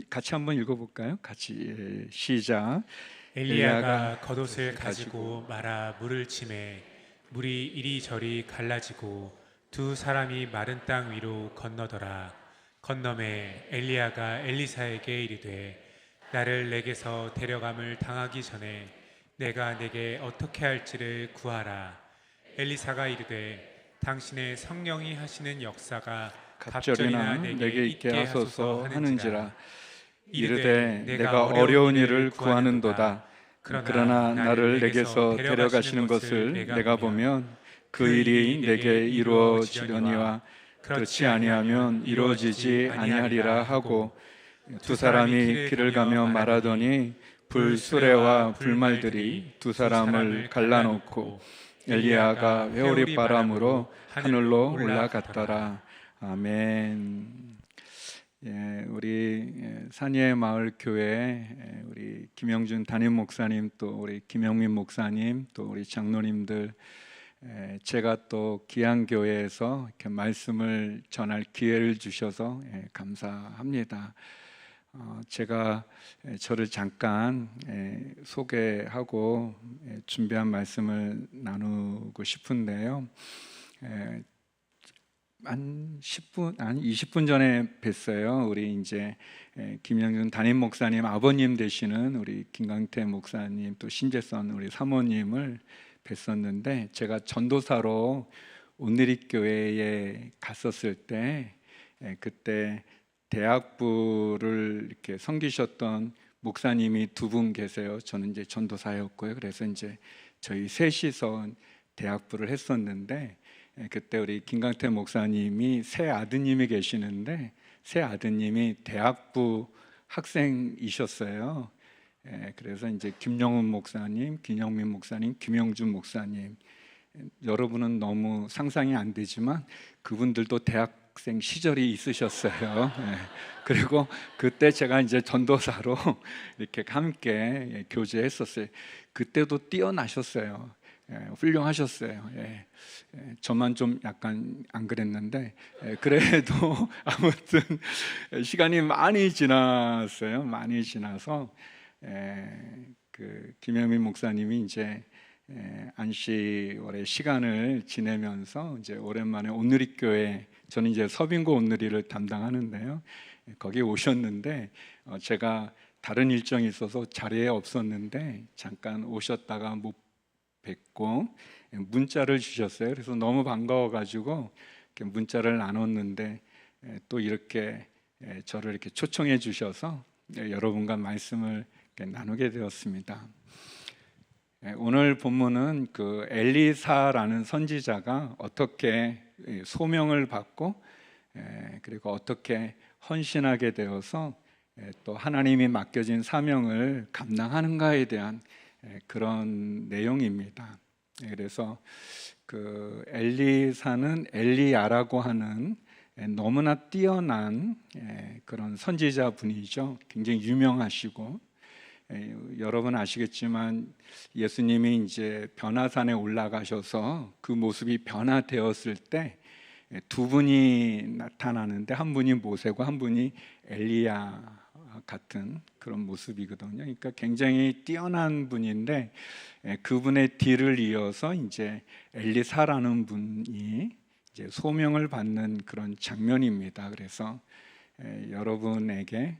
같이 한번 읽어볼까요? 같이 시작. 엘리야가 겉옷을 가지고 말아 물을 치매 물이 이리저리 갈라지고 두 사람이 마른 땅 위로 건너더라. 건너매 엘리야가 엘리사에게 이르되 나를 내게서 데려감을 당하기 전에 내가 내게 어떻게 할지를 구하라. 엘리사가 이르되 당신의 성령이 하시는 역사가 갑절이나 내게 있게 하소서 하는지라. 이르되 내가 어려운 일을 구하는도다. 그러나 나를 내게서 데려가시는 것을 내가 보면 그 일이 내게 이루어지려니와 그렇지 아니하면 이루어지지 아니하리라 하고, 두 사람이 길을 가며 말하더니 불수레와 불말들이 두 사람을 갈라놓고 엘리야가 회오리 바람으로 하늘로 올라갔더라. 아멘. 우리 산예 마을 교회 우리 김영준 담임 목사님, 또 우리 김영민 목사님, 또 우리 장로님들, 제가 또 기안 교회에서 이렇게 말씀을 전할 기회를 주셔서 감사합니다. 제가 저를 잠깐 소개하고 준비한 말씀을 나누고 싶은데요. 한 20분 전에 뵀어요. 우리 이제 김영준 담임 목사님 아버님 되시는 우리 김강태 목사님, 또 신재선 우리 사모님을 뵀었는데, 제가 전도사로 온누리교회에 갔었을 때 그때 대학부를 이렇게 섬기셨던 목사님이 두 분 계세요. 저는 이제 전도사였고요. 그래서 이제 저희 셋이서 대학부를 했었는데, 그때 우리 김강태 목사님이 새 아드님이 계시는데, 새 아드님이 대학부 학생이셨어요. 그래서 이제 김영훈 목사님, 김영민 목사님, 김영준 목사님, 여러분은 너무 상상이 안 되지만 그분들도 대학생 시절이 있으셨어요. 그리고 그때 제가 이제 전도사로 이렇게 함께 교제했었어요. 그때도 뛰어나셨어요. 훌륭하셨어요. 저만 좀 약간 안 그랬는데, 그래도 아무튼 시간이 많이 지났어요. 많이 지나서 그 김영민 목사님이 이제 안식월의 시간을 지내면서 이제 오랜만에 온누리교회, 저는 이제 서빙고 온누리를 담당하는데요, 거기 오셨는데 제가 다른 일정이 있어서 자리에 없었는데 잠깐 오셨다가 못 뵙고 문자를 주셨어요. 그래서 너무 반가워가지고 문자를 나눴는데, 또 이렇게 저를 이렇게 초청해 주셔서 여러분과 말씀을 나누게 되었습니다. 오늘 본문은 그 엘리사라는 선지자가 어떻게 소명을 받고 그리고 어떻게 헌신하게 되어서 또 하나님이 맡겨진 사명을 감당하는가에 대한 그런 내용입니다. 그래서 그 엘리사는 엘리야라고 하는 너무나 뛰어난 그런 선지자 분이죠. 굉장히 유명하시고, 여러분 아시겠지만 예수님이 이제 변화산에 올라가셔서 그 모습이 변화되었을 때 두 분이 나타나는데, 한 분이 모세고 한 분이 엘리야 같은 그런 모습이거든요. 그러니까 굉장히 뛰어난 분인데, 그분의 뒤를 이어서 이제 엘리사라는 분이 이제 소명을 받는 그런 장면입니다. 그래서 여러분에게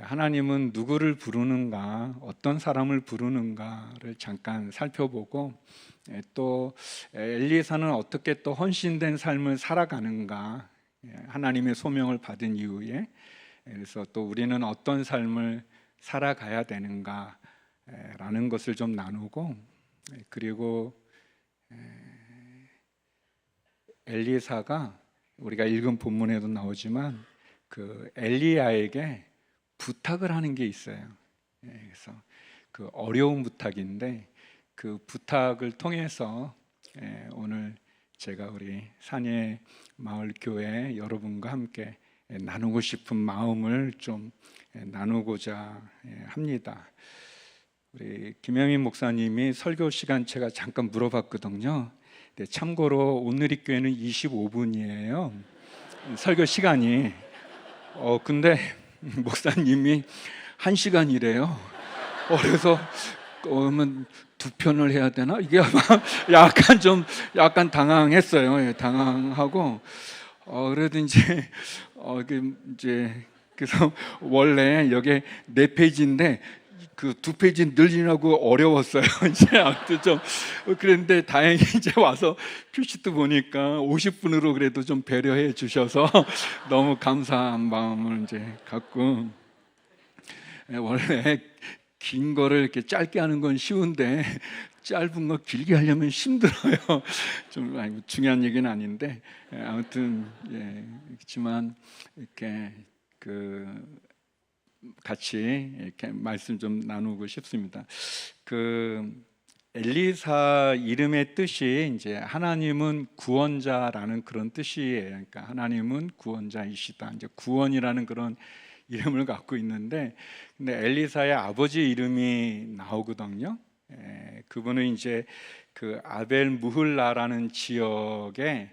하나님은 누구를 부르는가, 어떤 사람을 부르는가를 잠깐 살펴보고, 또 엘리사는 어떻게 또 헌신된 삶을 살아가는가, 하나님의 소명을 받은 이후에, 그래서 또 우리는 어떤 삶을 살아가야 되는가 라는 것을 좀 나누고, 그리고 엘리사가 우리가 읽은 본문에도 나오지만 그 엘리야에게 부탁을 하는 게 있어요. 그래서 그 어려운 부탁인데, 그 부탁을 통해서 오늘 제가 우리 산예 마을 교회 여러분과 함께 나누고 싶은 마음을 좀 나누고자 합니다. 우리 김영민 목사님이 설교 시간 제가 잠깐 물어봤거든요. 참고로 온누리교회는 25분이에요. 설교 시간이. 근데 목사님이 1시간이래요. 그래서 그러면 2편을 해야 되나? 이게 아마 약간 당황했어요. 예, 당황하고 그래도 그래서 원래 여기 4페이지인데 그 2페이지 늘리라고 어려웠어요. 이제 아무튼 좀 그랬는데 다행히 이제 와서 큐시트 보니까 50분으로 그래도 좀 배려해 주셔서 너무 감사한 마음을 이제 갖고, 원래 긴 거를 이렇게 짧게 하는 건 쉬운데 짧은 거 길게 하려면 힘들어요. 좀 중요한 얘기는 아닌데 아무튼 그렇지만 이렇게 같이 이렇게 말씀 좀 나누고 싶습니다. 엘리사 이름의 뜻이 이제 하나님은 구원자라는 그런 뜻이에요. 그러니까 하나님은 구원자이시다. 이제 구원이라는 그런 이름을 갖고 있는데, 근데 엘리사의 아버지 이름이 나오거든요. 그분은 이제 그 아벨 무흘라라는 지역에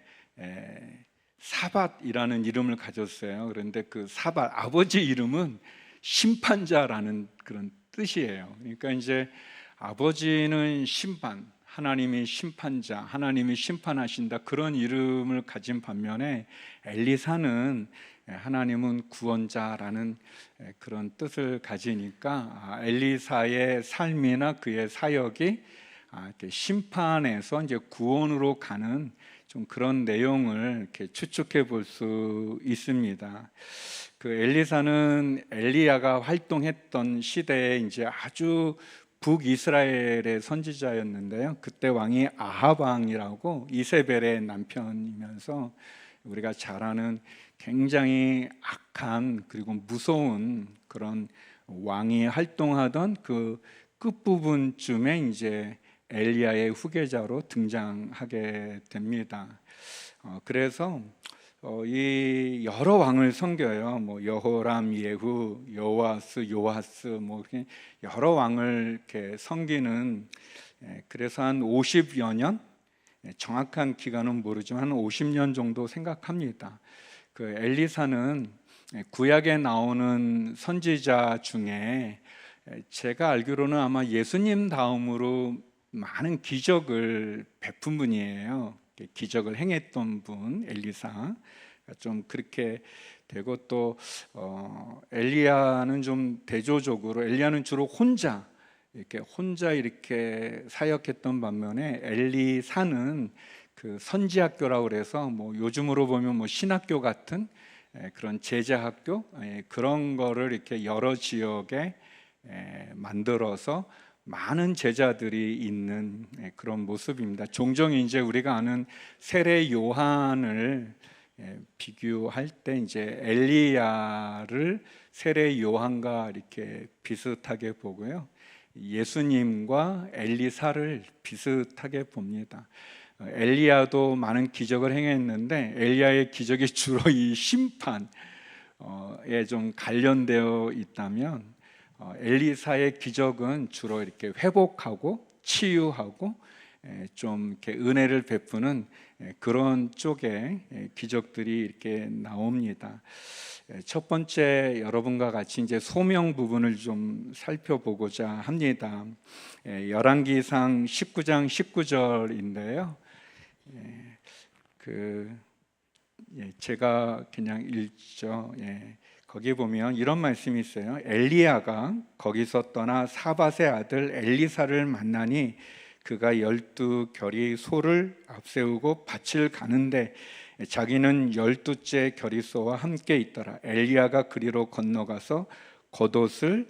사밧이라는 이름을 가졌어요. 그런데 그 사밧 아버지 이름은 심판자라는 그런 뜻이에요. 그러니까 이제 아버지는 심판, 하나님이 심판자, 하나님이 심판하신다, 그런 이름을 가진 반면에 엘리사는 하나님은 구원자라는 그런 뜻을 가지니까 엘리사의 삶이나 그의 사역이 심판에서 이제 구원으로 가는 좀 그런 내용을 이렇게 추측해 볼 수 있습니다. 그 엘리사는 엘리야가 활동했던 시대에 이제 아주 북이스라엘의 선지자였는데요. 그때 왕이 아합 왕이라고 이세벨의 남편이면서 우리가 잘 아는 굉장히 악한 그리고 무서운 그런 왕이 활동하던 그 끝부분쯤에 이제 엘리야의 후계자로 등장하게 됩니다. 그래서 이 여러 왕을 섬겨요. 뭐 여호람, 예후, 요아스, 뭐 여러 왕을 이렇게 섬기는, 그래서 한 50여 년, 정확한 기간은 모르지만 한 50년 정도 생각합니다. 그 엘리사는 구약에 나오는 선지자 중에 제가 알기로는 아마 예수님 다음으로 많은 기적을 베푼 분이에요. 기적을 행했던 분, 엘리사. 좀 그렇게 되고, 또 엘리야는 좀 대조적으로, 엘리야는 주로 혼자 이렇게 사역했던 반면에 엘리사는 그 선지학교라고 그래서 뭐 요즘으로 보면 뭐 신학교 같은 그런 제자학교, 그런 거를 이렇게 여러 지역에 만들어서 많은 제자들이 있는 그런 모습입니다. 종종 이제 우리가 아는 세례 요한을 비교할 때 이제 엘리야를 세례 요한과 이렇게 비슷하게 보고요, 예수님과 엘리사를 비슷하게 봅니다. 엘리야도 많은 기적을 행했는데 엘리야의 기적이 주로 이 심판에 좀 관련되어 있다면, 엘리사의 기적은 주로 이렇게 회복하고 치유하고 좀 이렇게 은혜를 베푸는 그런 쪽의 기적들이 이렇게 나옵니다. 첫 번째, 여러분과 같이 이제 소명 부분을 좀 살펴보고자 합니다. 열왕기상 19장 19절인데요. 제가 그냥 읽죠. 거기 보면 이런 말씀이 있어요. 엘리야가 거기서 떠나 사밧의 아들 엘리사를 만나니 그가 12결이 소를 앞세우고 밭을 가는데 자기는 12째 결의소와 함께 있더라. 엘리야가 그리로 건너가서 겉옷을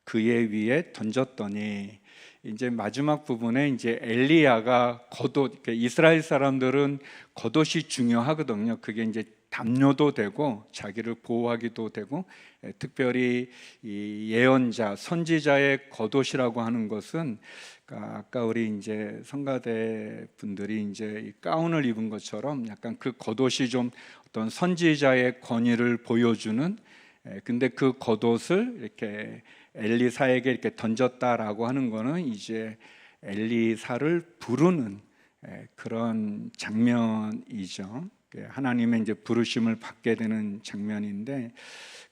그의 위에 던졌더니, 이제 마지막 부분에 이제 엘리야가 겉옷, 이스라엘 사람들은 겉옷이 중요하거든요. 그게 이제 담요도 되고 자기를 보호하기도 되고, 특별히 이 예언자, 선지자의 겉옷이라고 하는 것은 아까 우리 이제 성가대 분들이 이제 이 가운을 입은 것처럼 약간 그 겉옷이 좀 어떤 선지자의 권위를 보여주는, 근데 그 겉옷을 이렇게 엘리사에게 이렇게 던졌다라고 하는 거는 이제 엘리사를 부르는 그런 장면이죠. 하나님의 이제 부르심을 받게 되는 장면인데,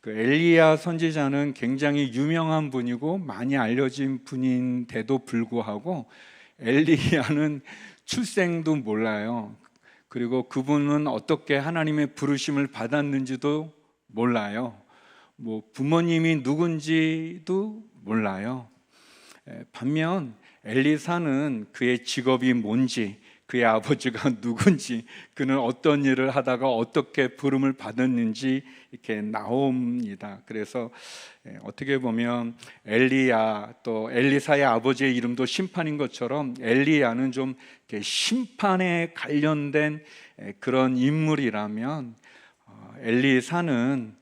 그 엘리야 선지자는 굉장히 유명한 분이고 많이 알려진 분인데도 불구하고 엘리야는 출생도 몰라요. 그리고 그분은 어떻게 하나님의 부르심을 받았는지도 몰라요. 뭐 부모님이 누군지도 몰라요. 반면 엘리사는 그의 직업이 뭔지, 그의 아버지가 누군지, 그는 어떤 일을 하다가 어떻게 부름을 받았는지 이렇게 나옵니다. 그래서 어떻게 보면 엘리야 또 엘리사의 아버지의 이름도 심판인 것처럼 엘리야는 좀 이렇게 심판에 관련된 그런 인물이라면 엘리사는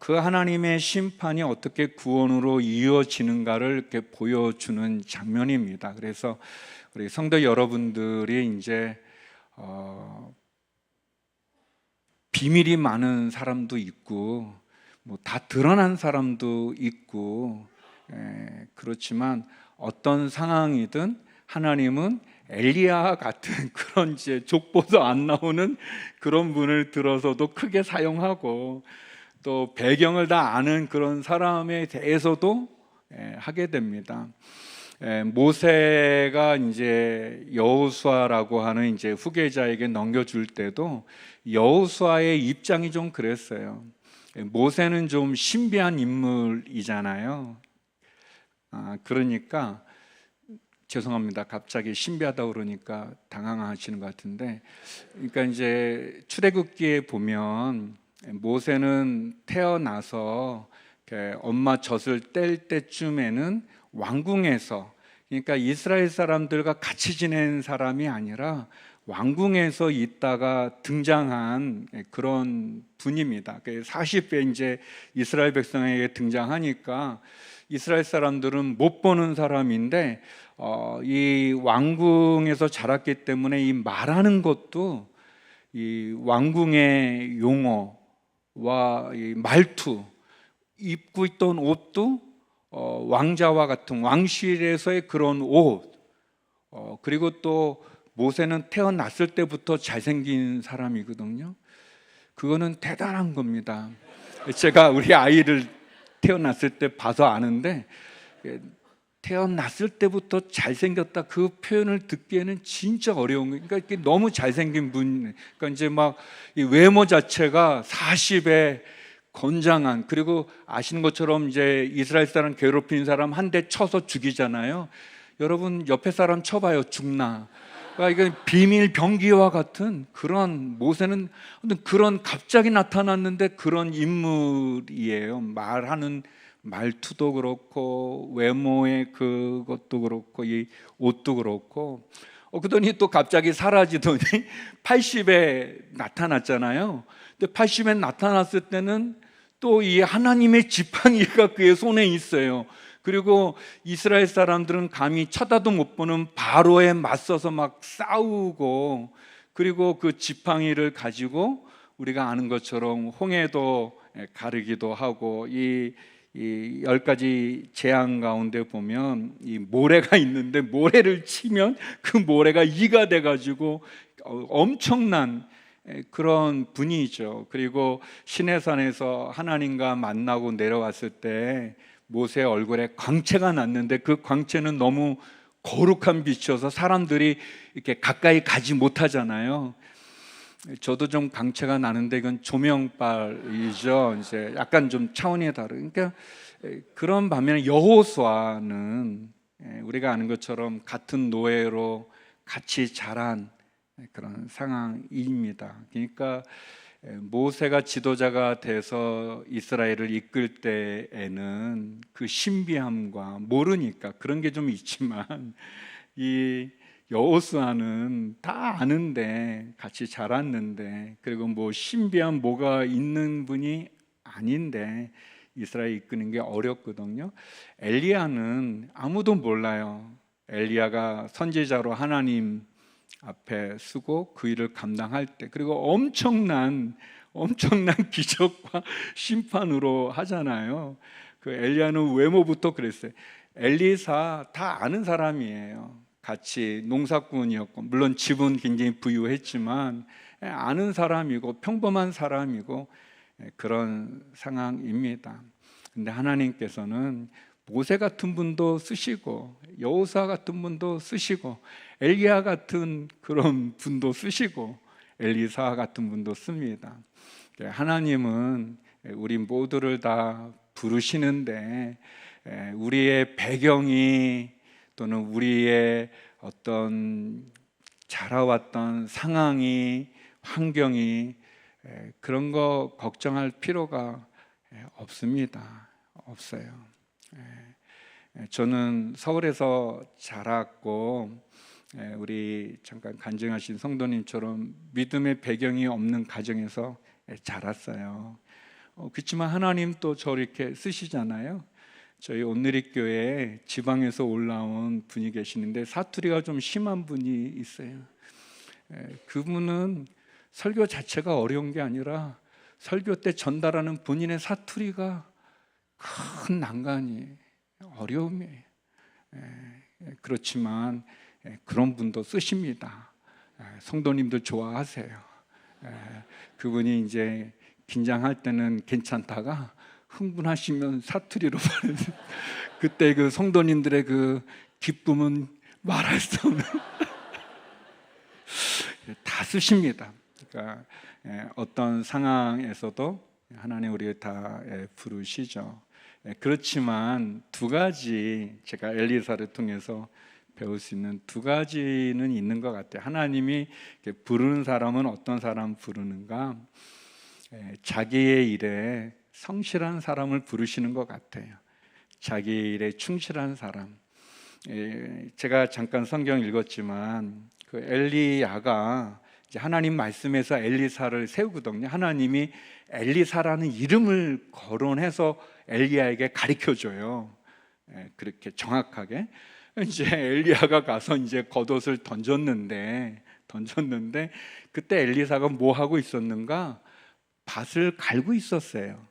그 하나님의 심판이 어떻게 구원으로 이어지는가를 이렇게 보여주는 장면입니다. 그래서 우리 성도 여러분들이 이제 비밀이 많은 사람도 있고 뭐 다 드러난 사람도 있고 그렇지만 어떤 상황이든 하나님은 엘리야 같은 그런 이제 족보도 안 나오는 그런 분을 들어서도 크게 사용하고, 또 배경을 다 아는 그런 사람에 대해서도 하게 됩니다. 모세가 이제 여호수아라고 하는 이제 후계자에게 넘겨줄 때도 여호수아의 입장이 좀 그랬어요. 모세는 좀 신비한 인물이잖아요. 그러니까 죄송합니다. 갑자기 신비하다 그러니까 당황하시는 것 같은데, 그러니까 이제 출애굽기에 보면 모세는 태어나서 엄마 젖을 뗄 때쯤에는 왕궁에서, 그러니까 이스라엘 사람들과 같이 지낸 사람이 아니라 왕궁에서 있다가 등장한 그런 분입니다. 40배 이제 이스라엘 백성에게 등장하니까 이스라엘 사람들은 못 보는 사람인데 이 왕궁에서 자랐기 때문에 이 말하는 것도 이 왕궁의 용어와 이 말투, 입고 있던 옷도 왕자와 같은 왕실에서의 그런 옷, 그리고 또 모세는 태어났을 때부터 잘생긴 사람이거든요. 그거는 대단한 겁니다. 제가 우리 아이를 태어났을 때 봐서 아는데, 태어났을 때부터 잘생겼다 그 표현을 듣기에는 진짜 어려운 거예요. 그러니까 너무 잘생긴 분, 그러니까 이제 막 이 외모 자체가 40에 건장한, 그리고 아시는 것처럼 이제 이스라엘 사람 괴롭힌 사람 한 대 쳐서 죽이잖아요. 여러분 옆에 사람 쳐봐요, 죽나. 그러니까 이건 비밀 병기와 같은 그런, 모세는 그런 갑자기 나타났는데 그런 인물이에요. 말하는 말투도 그렇고 외모의 그것도 그렇고 이 옷도 그렇고. 그러더니 또 갑자기 사라지더니 80에 나타났잖아요. 근데 80에 나타났을 때는 또 이 하나님의 지팡이가 그의 손에 있어요. 그리고 이스라엘 사람들은 감히 쳐다도 못 보는 바로에 맞서서 막 싸우고, 그리고 그 지팡이를 가지고 우리가 아는 것처럼 홍해도 가르기도 하고, 이 10가지 재앙 가운데 보면 이 모래가 있는데 모래를 치면 그 모래가 이가 돼가지고 엄청난 그런 분이죠. 그리고 시내산에서 하나님과 만나고 내려왔을 때 모세의 얼굴에 광채가 났는데 그 광채는 너무 거룩한 빛이어서 사람들이 이렇게 가까이 가지 못하잖아요. 저도 좀 광채가 나는데 이건 조명빨이죠. 이제 약간 좀 차원이 다르. 그러니까 그런 반면에 여호수아는 우리가 아는 것처럼 같은 노예로 같이 자란 그런 상황입니다. 그러니까 모세가 지도자가 돼서 이스라엘을 이끌 때에는 그 신비함과 모르니까 그런 게 좀 있지만, 이 여호수아는 다 아는데 같이 자랐는데, 그리고 뭐 신비한 뭐가 있는 분이 아닌데 이스라엘 이끄는 게 어렵거든요. 엘리야는 아무도 몰라요. 엘리야가 선지자로 하나님 앞에 쓰고 그 일을 감당할 때, 그리고 엄청난 기적과 심판으로 하잖아요. 그 엘리야는 외모부터 그랬어요. 엘리사 다 아는 사람이에요. 같이 농사꾼이었고, 물론 집은 굉장히 부유했지만 아는 사람이고 평범한 사람이고 그런 상황입니다. 근데 하나님께서는 모세 같은 분도 쓰시고 여호수아 같은 분도 쓰시고 엘리야 같은 그런 분도 쓰시고 엘리사 같은 분도 씁니다. 하나님은 우리 모두를 다 부르시는데 우리의 배경이 또는 우리의 어떤 자라왔던 상황이 환경이 그런 거 걱정할 필요가 없습니다. 없어요. 저는 서울에서 자랐고 우리 잠깐 간증하신 성도님처럼 믿음의 배경이 없는 가정에서 자랐어요. 그렇지만 하나님 또 저 이렇게 쓰시잖아요. 저희 온누리교회에 지방에서 올라온 분이 계시는데 사투리가 좀 심한 분이 있어요. 그분은 설교 자체가 어려운 게 아니라 설교 때 전달하는 본인의 사투리가 큰 난관이 어려움이에요. 그렇지만 그런 분도 쓰십니다. 성도님들 좋아하세요. 그분이 이제 긴장할 때는 괜찮다가 흥분하시면 사투리로 말해요. 그때 그 성도님들의 그 기쁨은 말할 수 없는 다 쓰십니다. 그러니까 어떤 상황에서도 하나님 우리를 다 부르시죠. 그렇지만 두 가지 제가 엘리사를 통해서 배울 수 있는 두 가지는 있는 것 같아요. 하나님이 부르는 사람은 어떤 사람 부르는가? 자기의 일에 성실한 사람을 부르시는 것 같아요. 자기 일에 충실한 사람. 제가 잠깐 성경 읽었지만 그 엘리야가 이제 하나님 말씀에서 엘리사를 세우거든요. 하나님이 엘리사라는 이름을 거론해서 엘리야에게 가르쳐줘요. 그렇게 정확하게. 이제 엘리야가 가서 이제 겉옷을 던졌는데 그때 엘리사가 뭐 하고 있었는가? 밭을 갈고 있었어요.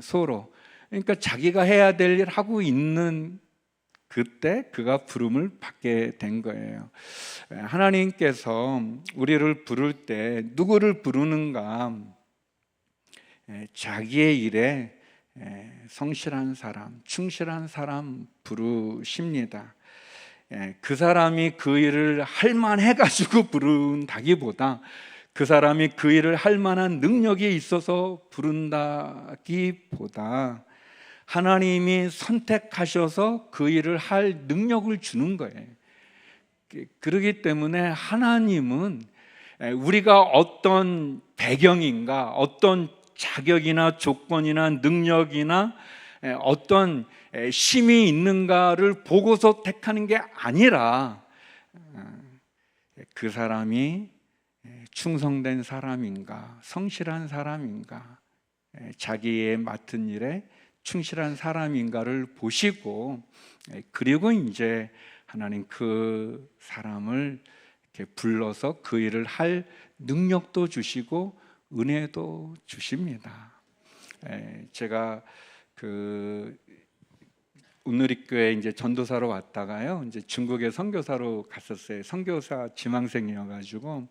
소로. 그러니까 자기가 해야 될 일 하고 있는 그때 그가 부름을 받게 된 거예요. 하나님께서 우리를 부를 때 누구를 부르는가? 자기의 일에 성실한 사람, 충실한 사람 부르십니다. 그 사람이 그 일을 할 만해가지고 부른다기보다 그 사람이 그 일을 할 만한 능력이 있어서 부른다기보다 하나님이 선택하셔서 그 일을 할 능력을 주는 거예요. 그렇기 때문에 하나님은 우리가 어떤 배경인가, 어떤 자격이나 조건이나 능력이나 어떤 힘이 있는가를 보고서 택하는 게 아니라 그 사람이 충성된 사람인가, 성실한 사람인가, 자기의 맡은 일에 충실한 사람인가를 보시고 그리고 이제 하나님 그 사람을 이렇게 불러서 그 일을 할 능력도 주시고 은혜도 주십니다. 제가 그 온누리교회 이제 전도사로 왔다가요, 이제 중국에 선교사로 갔었어요. 선교사 지망생이어가지고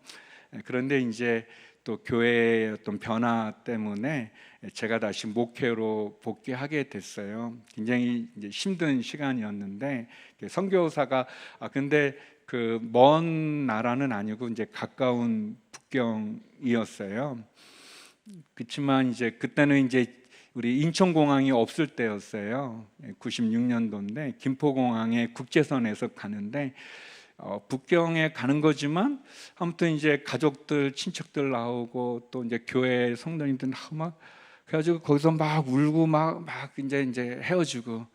그런데 이제 또 교회의 어떤 변화 때문에 제가 다시 목회로 복귀하게 됐어요. 굉장히 이제 힘든 시간이었는데 선교사가 근데 그 먼 나라는 아니고 이제 가까운 북경이었어요. 그렇지만 이제 그때는 이제 우리 인천공항이 없을 때였어요. 96년도인데 김포공항에 국제선에서 가는데 북경에 가는 거지만 아무튼 이제 가족들, 친척들 나오고 또 이제 교회 성도님들 막 그래가지고 거기서 막 울고 막 이제 헤어지고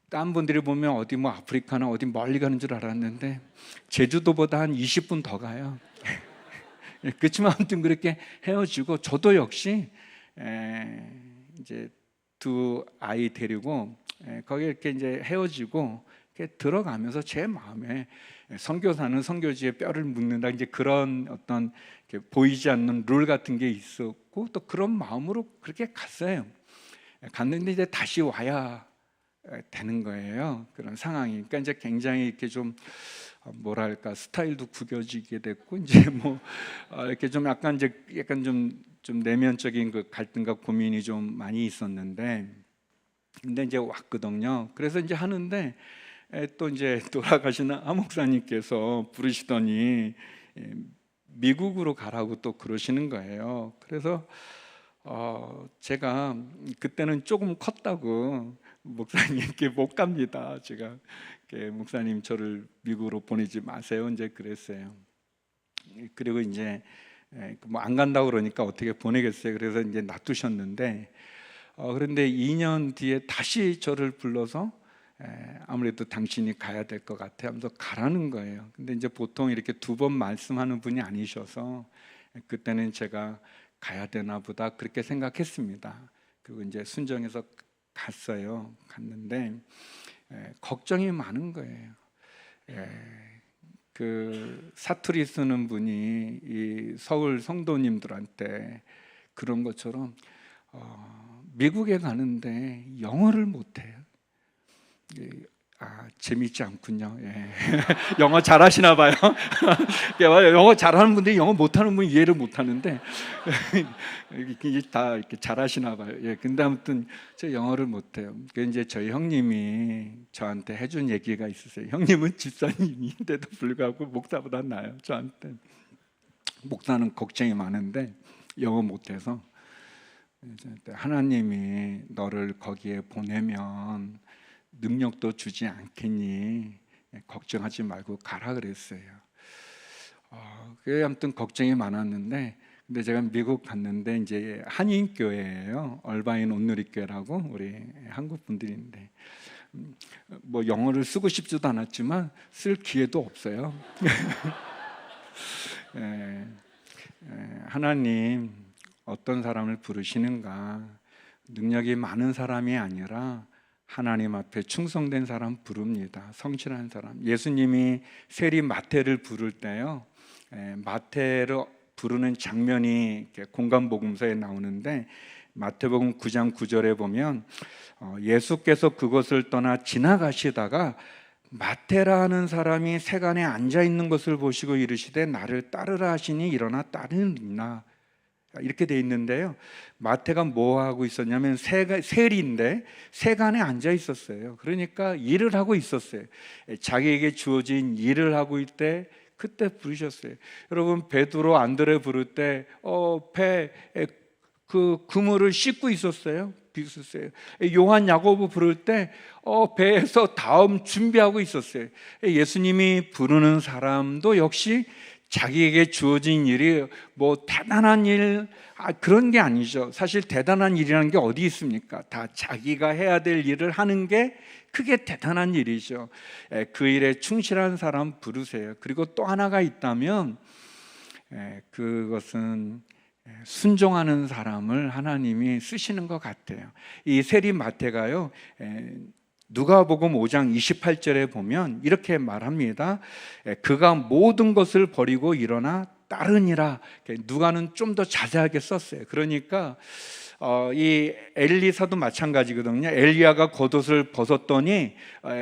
딴 분들이 보면 어디 뭐 아프리카나 어디 멀리 가는 줄 알았는데 제주도보다 한 20분 더 가요. 그렇지만 아무튼 그렇게 헤어지고 저도 역시 이제 두 아이 데리고 거기 이렇게 이제 헤어지고 이렇게 들어가면서 제 마음에 선교사는 선교지에 뼈를 묻는다 이제 그런 어떤 보이지 않는 룰 같은 게 있었고 또 그런 마음으로 그렇게 갔어요. 갔는데 이제 다시 와야 되는 거예요. 그런 상황이. 그러니까 이제 굉장히 이렇게 좀 뭐랄까 스타일도 구겨지게 됐고 이제 뭐 이렇게 좀 약간 좀 내면적인 그 갈등과 고민이 좀 많이 있었는데 근데 이제 왔거든요. 그래서 이제 하는데 또 이제 돌아가신 하 목사님께서 부르시더니 미국으로 가라고 또 그러시는 거예요. 그래서 제가 그때는 조금 컸다고 목사님께 못 갑니다. 제가 목사님 저를 미국으로 보내지 마세요. 이제 그랬어요. 그리고 이제 뭐 안 간다고 그러니까 어떻게 보내겠어요. 그래서 이제 놔두셨는데 그런데 2년 뒤에 다시 저를 불러서 아무래도 당신이 가야 될 것 같아 하면서 가라는 거예요. 근데 이제 보통 이렇게 2번 말씀하는 분이 아니셔서 그때는 제가 가야 되나 보다 그렇게 생각했습니다. 그리고 이제 순정해서 갔어요. 갔는데 걱정이 많은 거예요. 그 사투리 쓰는 분이 이 서울 성도님들한테 그런 것처럼 미국에 가는데 영어를 못해요. 재밌지 않군요. 예. 영어 잘하시나 봐요. 영어 잘하는 분들이 영어 못하는 분 이해를 못하는데 다 이렇게 잘하시나 봐요. 예. 근데 아무튼 저 영어를 못해요. 그 이제 저희 형님이 저한테 해준 얘기가 있으세요. 형님은 집사님인데도 불구하고 목사보다 나아요. 저한테 목사는 걱정이 많은데 영어 못해서 하나님이 너를 거기에 보내면 능력도 주지 않겠니? 걱정하지 말고 가라 그랬어요. 그게 아무튼 걱정이 많았는데, 근데 제가 미국 갔는데 이제 한인교회예요. 얼바인 온누리교회라고 우리 한국 분들인데 뭐 영어를 쓰고 싶지도 않았지만 쓸 기회도 없어요. 하나님 어떤 사람을 부르시는가? 능력이 많은 사람이 아니라 하나님 앞에 충성된 사람 부릅니다. 성실한 사람. 예수님이 세리 마태를 부를 때요, 마태를 부르는 장면이 공간복음서에 나오는데 마태복음 9장 9절에 보면 예수께서 그것을 떠나 지나가시다가 마태라는 사람이 세간에 앉아 있는 것을 보시고 이르시되 나를 따르라 하시니 일어나 따르니라 이렇게 돼 있는데요. 마태가 뭐 하고 있었냐면 세리인데 세간에 앉아 있었어요. 그러니까 일을 하고 있었어요. 자기에게 주어진 일을 하고 있을 때 그때 부르셨어요. 여러분 베드로 안드레 부를 때 배 그 그물을 씻고 있었어요. 비었어요. 요한 야고보 부를 때 배에서 다음 준비하고 있었어요. 예수님이 부르는 사람도 역시 자기에게 주어진 일이 뭐 대단한 일 그런 게 아니죠. 사실 대단한 일이라는 게 어디 있습니까? 다 자기가 해야 될 일을 하는 게 그게 대단한 일이죠. 그 일에 충실한 사람 부르세요. 그리고 또 하나가 있다면 그것은 순종하는 사람을 하나님이 쓰시는 것 같아요. 이 세리 마태가요, 누가복음 5장 28절에 보면 이렇게 말합니다. 그가 모든 것을 버리고 일어나 따르니라. 누가는 좀 더 자세하게 썼어요. 그러니까 이 엘리사도 마찬가지거든요. 엘리야가 겉옷을 벗었더니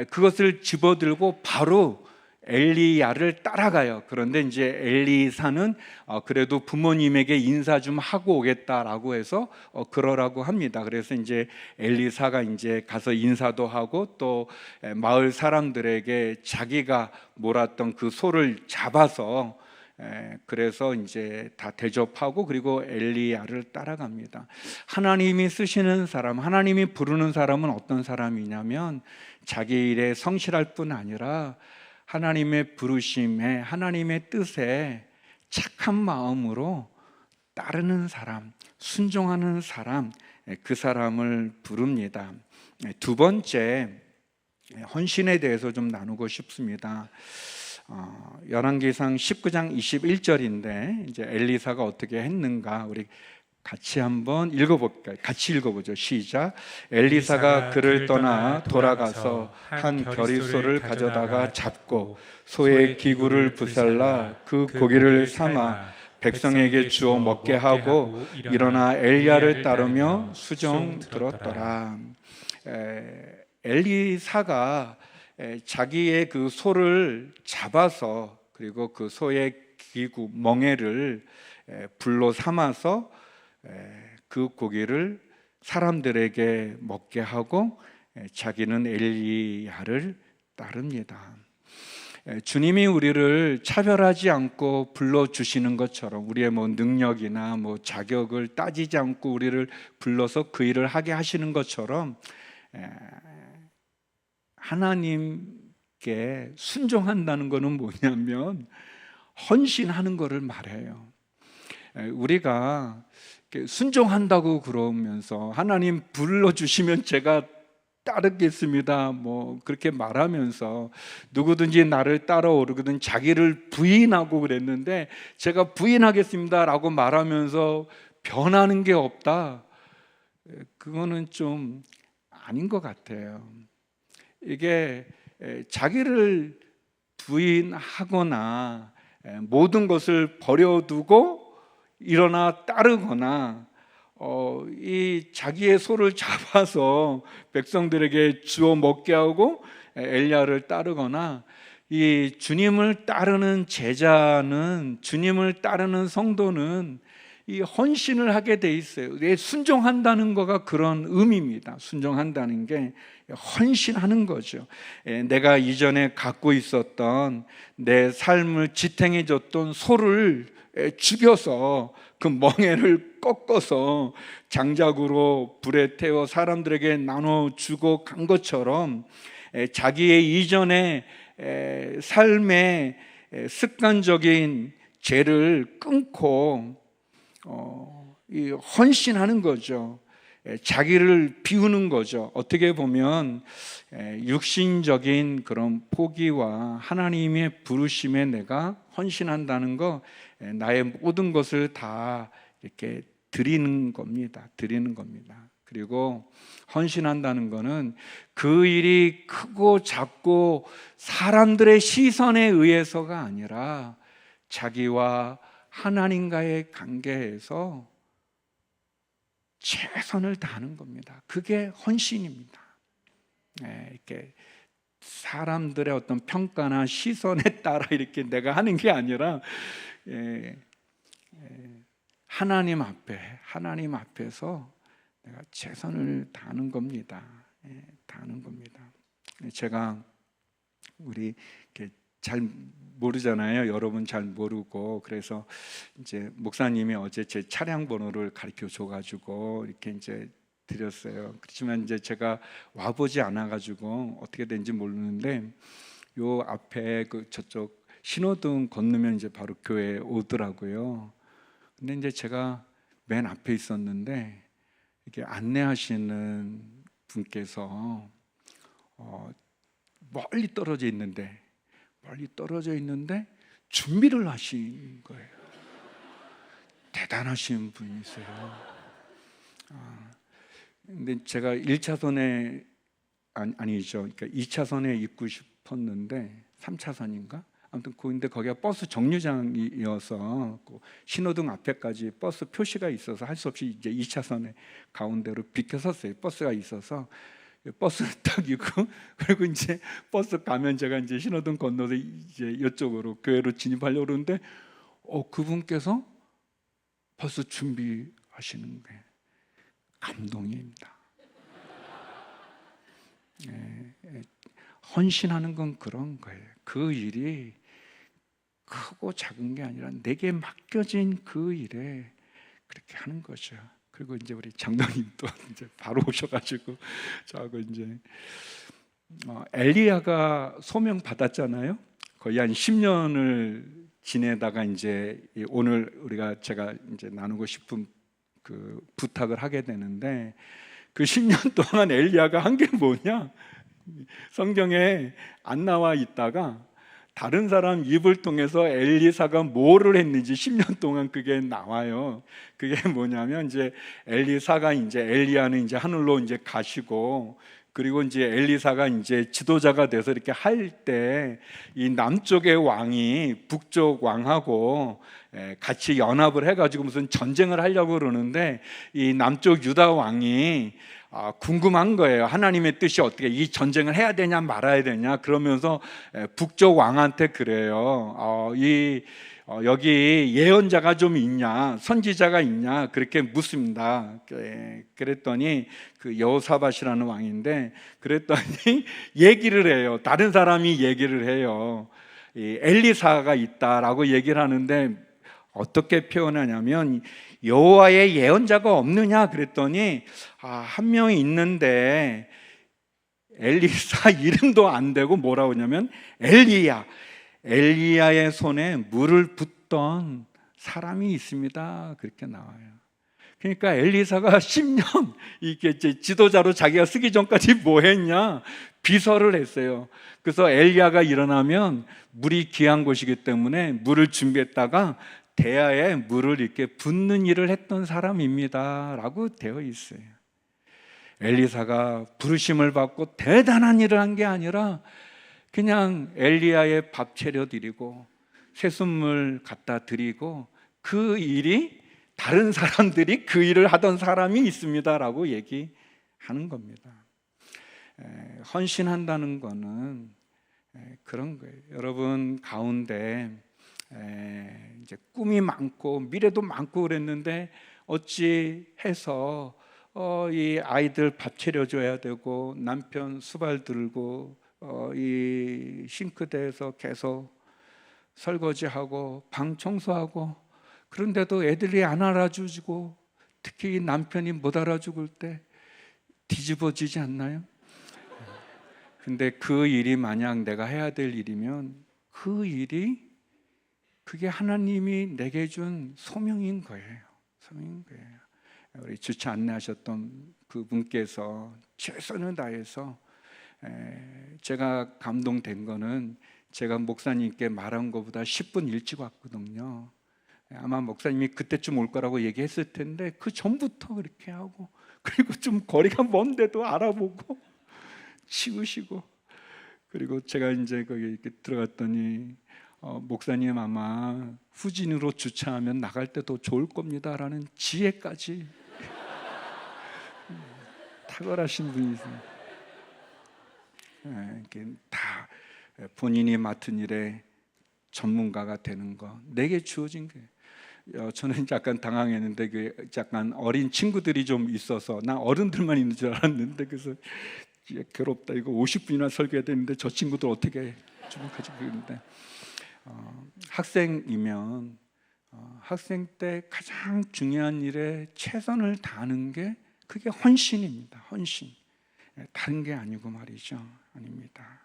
그것을 집어들고 바로 엘리야를 따라가요. 그런데 이제 엘리사는 그래도 부모님에게 인사 좀 하고 오겠다라고 해서 그러라고 합니다. 그래서 이제 엘리사가 이제 가서 인사도 하고 또 마을 사람들에게 자기가 몰았던 그 소를 잡아서 그래서 이제 다 대접하고 그리고 엘리야를 따라갑니다. 하나님이 쓰시는 사람, 하나님이 부르는 사람은 어떤 사람이냐면 자기 일에 성실할 뿐 아니라 하나님의 부르심에 하나님의 뜻에 착한 마음으로 따르는 사람, 순종하는 사람, 그 사람을 부릅니다. 두 번째, 헌신에 대해서 좀 나누고 싶습니다. 열왕기상 19장 21절인데 이제 엘리사가 어떻게 했는가 우리 같이 한번 읽어볼까요? 같이 읽어보죠. 시작. 엘리사가 그를 떠나 돌아가서 한 겨리소를 가져다가 잡고 소의 기구를 부살라 그 고기를 삼아 백성에게 주어 먹게 하고 일어나 엘리야를 따르며 수종 들었더라. 엘리사가 자기의 그 소를 잡아서 그리고 그 소의 기구 멍에를 불로 삼아서 그 고기를 사람들에게 먹게 하고 자기는 엘리야를 따릅니다. 주님이 우리를 차별하지 않고 불러주시는 것처럼 우리의 뭐 능력이나 뭐 자격을 따지지 않고 우리를 불러서 그 일을 하게 하시는 것처럼 하나님께 순종한다는 것은 뭐냐면 헌신하는 것을 말해요. 우리가 순종한다고 그러면서 하나님 불러주시면 제가 따르겠습니다 뭐 그렇게 말하면서 누구든지 나를 따라오르거든 자기를 부인하고 그랬는데 제가 부인하겠습니다 라고 말하면서 변하는 게 없다, 그거는 좀 아닌 것 같아요. 이게 자기를 부인하거나 모든 것을 버려두고 일어나 따르거나 이 자기의 소를 잡아서 백성들에게 주어 먹게 하고 엘리야를 따르거나, 이 주님을 따르는 제자는, 주님을 따르는 성도는 이 헌신을 하게 돼 있어요. 순종한다는 거가 그런 의미입니다. 순종한다는 게 헌신하는 거죠. 내가 이전에 갖고 있었던 내 삶을 지탱해 줬던 소를 죽여서 그 멍에를 꺾어서 장작으로 불에 태워 사람들에게 나눠주고 간 것처럼 자기의 이전의 삶의 습관적인 죄를 끊고 이 헌신하는 거죠. 자기를 비우는 거죠. 어떻게 보면 육신적인 그런 포기와 하나님의 부르심에 내가 헌신한다는 거, 나의 모든 것을 다 이렇게 드리는 겁니다. 드리는 겁니다. 그리고 헌신한다는 거는 그 일이 크고 작고 사람들의 시선에 의해서가 아니라 자기와 하나님과의 관계에서 최선을 다하는 겁니다. 그게 헌신입니다. 이렇게 사람들의 어떤 평가나 시선에 따라 이렇게 내가 하는 게 아니라 하나님 앞에서 내가 최선을 다하는 겁니다. 다하는 겁니다. 제가 우리 이렇게 잘 모르잖아요. 여러분 잘 모르고, 그래서 이제 목사님이 어제 제 차량 번호를 가르쳐 줘가지고 이렇게 이제 드렸어요. 그렇지만 이제 제가 와보지 않아가지고 어떻게 된지 모르는데 요 앞에 그 저쪽 신호등 건너면 이제 바로 교회에 오더라고요. 근데 이제 제가 맨 앞에 있었는데 이렇게 안내하시는 분께서 멀리 떨어져 있는데 준비를 하신 거예요. 대단하신 분이세요. 근데 제가 1차선에 아니죠. 그러니까 2차선에 있고 싶었는데 3차선인가? 아무튼 근데 거기가 버스 정류장이어서 신호등 앞에까지 버스 표시가 있어서 할 수 없이 이제 2차선에 가운데로 비켜섰어요. 버스가 있어서 버스를 딱 있고, 그리고 이제 버스 가면 제가 이제 신호등 건너서 이제 이쪽으로 교회로 진입하려고 그러는데 그분께서 벌써 준비하시는 게 감동입니다. 헌신하는 건 그런 거예요. 그 일이 크고 작은 게 아니라 내게 맡겨진 그 일에 그렇게 하는 거죠. 그리고 이제 우리 장로님도 이제 바로 오셔가지고 저하고 이제 엘리야가 소명 받았잖아요. 거의 한 10년을 지내다가 이제 오늘 제가 이제 나누고 싶은 그 부탁을 하게 되는데, 그 10년 동안 엘리야가 한 게 뭐냐? 성경에 안 나와 있다가 다른 사람 입을 통해서 엘리사가 뭐를 했는지 10년 동안 그게 나와요. 그게 뭐냐면 이제 엘리사가 이제 엘리야는 이제 하늘로 이제 가시고, 그리고 이제 엘리사가 이제 지도자가 돼서 이렇게 할 때 이 남쪽의 왕이 북쪽 왕하고 같이 연합을 해가지고 무슨 전쟁을 하려고 그러는데 이 남쪽 유다 왕이 궁금한 거예요. 하나님의 뜻이 어떻게, 이 전쟁을 해야 되냐 말아야 되냐. 그러면서 북쪽 왕한테 그래요. 여기 예언자가 좀 있냐, 선지자가 있냐, 그렇게 묻습니다. 그랬더니 그 여호사밧이라는 왕인데, 그랬더니 얘기를 해요. 다른 사람이 얘기를 해요. 이 엘리사가 있다라고 얘기를 하는데, 어떻게 표현하냐면 여호와의 예언자가 없느냐 그랬더니 한 명이 있는데 엘리사 이름도 안 되고 뭐라고 하냐면 엘리야의 손에 물을 붓던 사람이 있습니다, 그렇게 나와요. 그러니까 엘리사가 10년 이게 지도자로 자기가 쓰기 전까지 뭐 했냐? 비서를 했어요. 그래서 엘리야가 일어나면 물이 귀한 곳이기 때문에 물을 준비했다가 대야에 물을 이렇게 붓는 일을 했던 사람입니다 라고 되어 있어요. 엘리사가 부르심을 받고 대단한 일을 한 게 아니라 그냥 엘리야의 밥 차려드리고 새순물 갖다 드리고, 그 일이 다른 사람들이 그 일을 하던 사람이 있습니다 라고 얘기하는 겁니다. 헌신한다는 거는 그런 거예요. 여러분 가운데 이제 꿈이 많고 미래도 많고 그랬는데 어찌 해서 이 아이들 밥 차려줘야 되고 남편 수발 들고 이 싱크대에서 계속 설거지하고 방 청소하고, 그런데도 애들이 안 알아주고 특히 남편이 못 알아주길 때 뒤집어지지 않나요? 근데 그 일이 만약 내가 해야 될 일이면 그게 하나님이 내게 준 소명인 거예요. 소명인 거예요. 우리 주차 안내하셨던 그분께서 최선을 다해서, 제가 감동된 거는 제가 목사님께 말한 것보다 10분 일찍 왔거든요. 아마 목사님이 그때쯤 올 거라고 얘기했을 텐데 그 전부터 그렇게 하고, 그리고 좀 거리가 먼데도 알아보고 치우시고, 그리고 제가 이제 거기 이렇게 들어갔더니 목사님 아마 후진으로 주차하면 나갈 때 더 좋을 겁니다라는 지혜까지 탁월하신 분이세요. 이렇게 다 본인이 맡은 일에 전문가가 되는 거, 내게 주어진 거예요. 저는 약간 당황했는데 그 약간 어린 친구들이 좀 있어서 나 어른들만 있는 줄 알았는데, 그래서 괴롭다, 이거 50분이나 설교해야 되는데 저 친구들 어떻게 좀 가지고 있는데, 학생이면 학생 때 가장 중요한 일에 최선을 다하는 게 그게 헌신입니다. 헌신. 다른 게 아니고 말이죠. 아닙니다.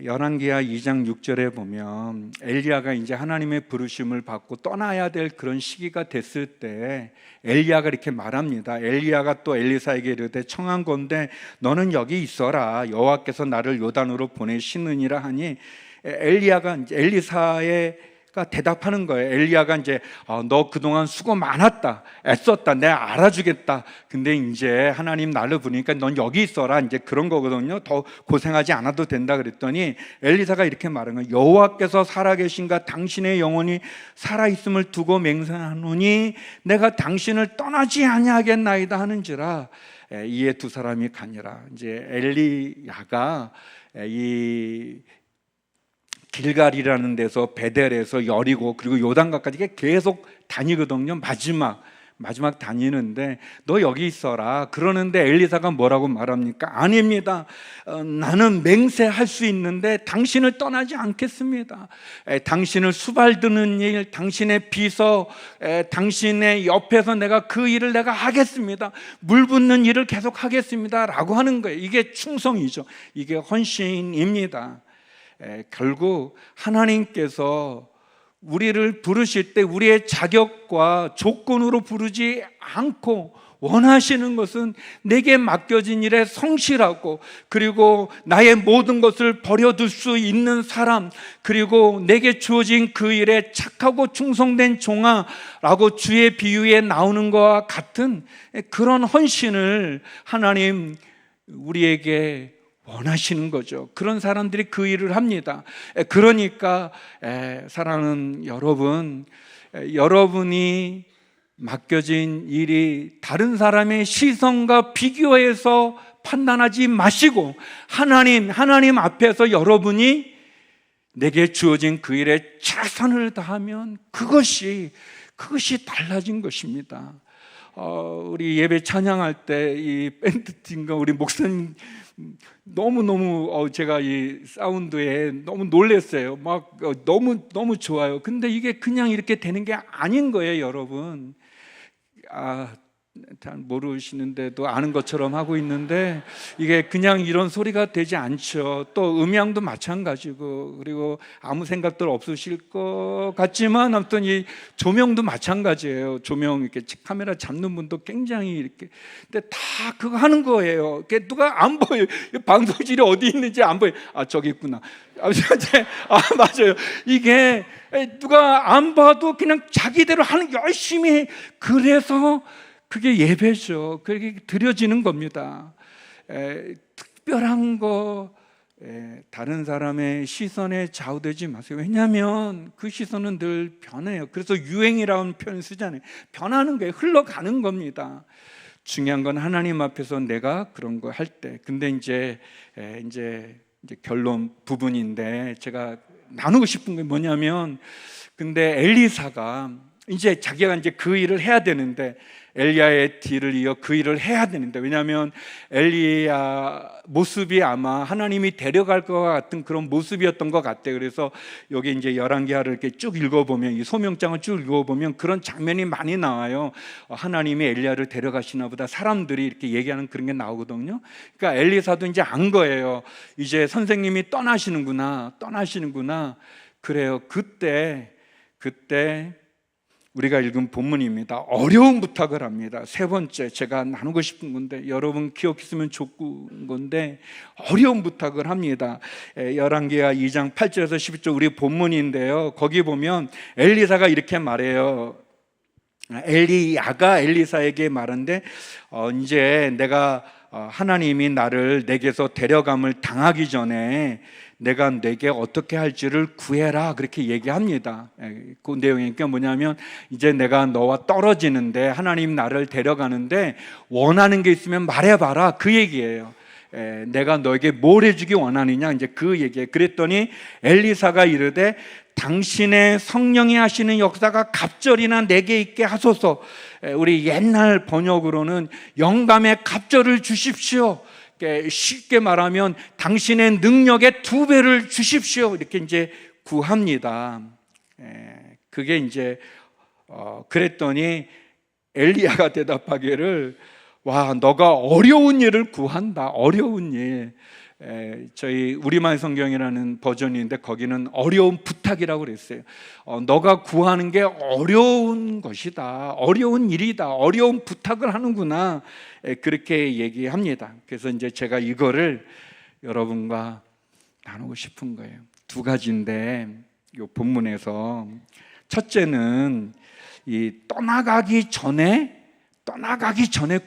열왕기하 2장 6절에 보면 엘리야가 이제 하나님의 부르심을 받고 떠나야 될 그런 시기가 됐을 때 엘리야가 이렇게 말합니다. 엘리야가 또 엘리사에게 이르되 청한 건데 너는 여기 있어라. 여호와께서 나를 요단으로 보내시느니라 하니, 엘리야가 이제 엘리사가 대답하는 거예요. 엘리야가 이제 너 그동안 수고 많았다, 애썼다, 내가 알아주겠다. 근데 이제 하나님 나를 부르니까 넌 여기 있어라, 이제 그런 거거든요. 더 고생하지 않아도 된다 그랬더니 엘리사가 이렇게 말한 거예요. 여호와께서 살아계신가 당신의 영혼이 살아있음을 두고 맹세하노니 내가 당신을 떠나지 아니하겠나이다 하는지라. 이에 두 사람이 가니라. 이제 엘리야가 이 길갈이라는 데서 베델에서 여리고 그리고 요단강까지 계속 다니거든요. 마지막 다니는데 너 여기 있어라 그러는데 엘리사가 뭐라고 말합니까? 아닙니다. 나는 맹세할 수 있는데 당신을 떠나지 않겠습니다. 당신을 수발드는 일, 당신의 비서, 당신의 옆에서 내가 그 일을 내가 하겠습니다. 물 붓는 일을 계속 하겠습니다 라고 하는 거예요. 이게 충성이죠. 이게 헌신입니다. 결국 하나님께서 우리를 부르실 때 우리의 자격과 조건으로 부르지 않고 원하시는 것은 내게 맡겨진 일에 성실하고, 그리고 나의 모든 것을 버려둘 수 있는 사람, 그리고 내게 주어진 그 일에 착하고 충성된 종아라고 주의 비유에 나오는 것과 같은 그런 헌신을 하나님 우리에게 원하시는 거죠. 그런 사람들이 그 일을 합니다. 그러니까 사랑하는 여러분, 여러분이 맡겨진 일이 다른 사람의 시선과 비교해서 판단하지 마시고 하나님 앞에서 여러분이 내게 주어진 그 일에 최선을 다하면 그것이 달라진 것입니다. 우리 예배 찬양할 때 이 밴드 팀과 우리 목사님 너무 제가 이 사운드에 너무 놀랐어요. 막 너무 좋아요. 근데 이게 그냥 이렇게 되는 게 아닌 거예요, 여러분. 잘 모르시는데도 아는 것처럼 하고 있는데 이게 그냥 이런 소리가 되지 않죠. 또 음향도 마찬가지고, 그리고 아무 생각들 없으실 것 같지만 아무튼 이 조명도 마찬가지예요. 조명 이렇게 카메라 잡는 분도 굉장히 이렇게, 근데 다 그거 하는 거예요. 그게 누가 안 보여요. 방송실이 어디 있는지 안 보여요. 저기 있구나. 맞아요. 이게 누가 안 봐도 그냥 자기대로 하는, 열심히. 그래서 그게 예배죠. 그게 드려지는 겁니다. 특별한 거, 다른 사람의 시선에 좌우되지 마세요. 왜냐하면 그 시선은 늘 변해요. 그래서 유행이라는 표현 쓰잖아요. 변하는 거예요. 흘러가는 겁니다. 중요한 건 하나님 앞에서 내가 그런 거 할 때. 근데 이제 결론 부분인데 제가 나누고 싶은 게 뭐냐면, 근데 엘리사가 이제 자기가 이제 그 일을 해야 되는데, 엘리야의 뒤를 이어 그 일을 해야 되는데, 왜냐하면 엘리야 모습이 아마 하나님이 데려갈 것 같은 그런 모습이었던 것 같아요. 그래서 여기 이제 열왕기하를 이렇게 쭉 읽어보면, 이 소명장을 쭉 읽어보면 그런 장면이 많이 나와요. 하나님이 엘리야를 데려가시나 보다, 사람들이 이렇게 얘기하는 그런 게 나오거든요. 그러니까 엘리사도 이제 안 거예요. 이제 선생님이 떠나시는구나. 그래요. 그때 우리가 읽은 본문입니다. 어려운 부탁을 합니다. 세 번째 제가 나누고 싶은 건데, 여러분 기억했으면 좋은 건데, 어려운 부탁을 합니다. 열왕기하 2장 8절에서 11절 우리 본문인데요. 거기 보면 엘리사가 이렇게 말해요. 엘리야가 엘리사에게 말하는데, 이제 내가 하나님이 나를 내게서 데려감을 당하기 전에 내가 내게 어떻게 할지를 구해라, 그렇게 얘기합니다. 그 내용이 뭐냐면, 이제 내가 너와 떨어지는데 하나님 나를 데려가는데 원하는 게 있으면 말해봐라, 그 얘기예요. 내가 너에게 뭘 해주기 원하느냐, 이제 그 얘기예요. 그랬더니 엘리사가 이르되 당신의 성령이 하시는 역사가 갑절이나 내게 있게 하소서. 우리 옛날 번역으로는 영감의 갑절을 주십시오. 쉽게 말하면 당신의 능력의 2배를 주십시오, 이렇게 이제 구합니다. 그게 이제 그랬더니 엘리야가 대답하기를, 와, 너가 어려운 일을 구한다. 어려운 일. 저희 우리말 성경이라는 버전인데 거기는 어려운 부탁이라고 그랬어요. 너가 구하는 게 어려운 것이다, 어려운 일이다, 어려운 부탁을 하는구나, 그렇게 얘기합니다. 그래서 이제 제가 이거를 여러분과 나누고 싶은 거예요. 2가지인데, 이 본문에서 첫째는 이 떠나가기 전에